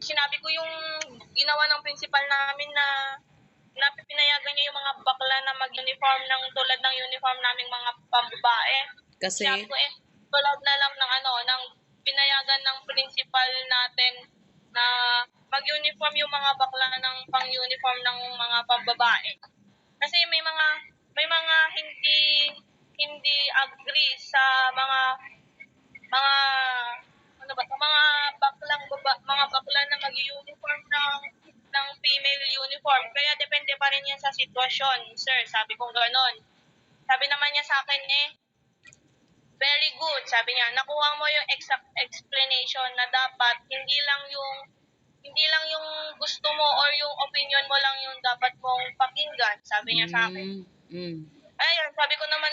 sinabi ko yung ginawa ng principal namin na pinayagan niya yung mga bakla na mag-uniform ng tulad ng uniform naming mga pambabae. Kasi, Sabi ko tulad na lang ng ng pinayagan ng principal natin na mag-uniform yung mga bakla ng pang-uniform ng mga pambabae. Kasi may mga hindi agree sa mga mga bakla na mag-uniform ng female uniform. Kaya depende pa rin yan sa sitwasyon, sir. Sabi ko gano'n. Sabi naman niya sa akin very good. Sabi niya, nakuha mo yung exact explanation na dapat hindi lang yung gusto mo or yung opinion mo lang yung dapat mong pakinggan. Sabi niya sa akin. Ayun, sabi ko naman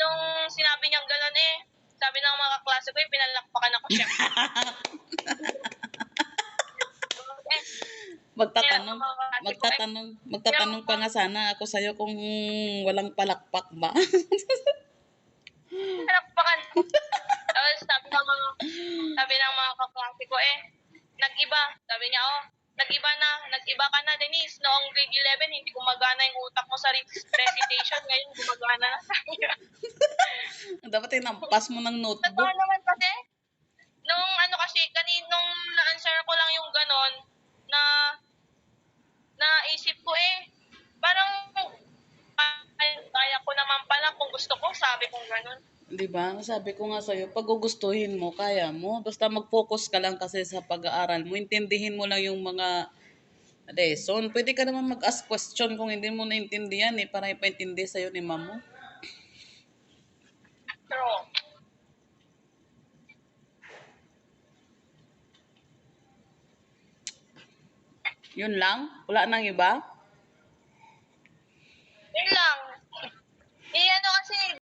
nung sinabi niyang gano'n sabi ng mga kaklase ko pinalakpakan ako siya. magtatanong pa nga sana ako sa'yo kung walang palakpak ba? Pinalakpakan. Tapos sabi ng mga kaklase ko nag-iba. Sabi niya, nag-iba ka na, Denise. Noong grade 11, hindi gumagana yung utak mo sa recitation. Ngayon, gumagana na sa'yo. Dapat inampas mo ng notebook. Totoo naman kasi, nung nung na-answer ko lang yung ganon, na naisip ko parang kaya ko naman pala kung gusto ko, sabi kong ganon. Diba? Sabi ko nga sa'yo, pag gugustuhin mo, kaya mo. Basta mag-focus ka lang kasi sa pag-aaral mo. Intindihin mo lang yung mga lesson. Pwede ka naman mag-ask question kung hindi mo naintindihan para ipaintindi sa'yo ni ma'am mo. True. Yun lang? Wala nang iba?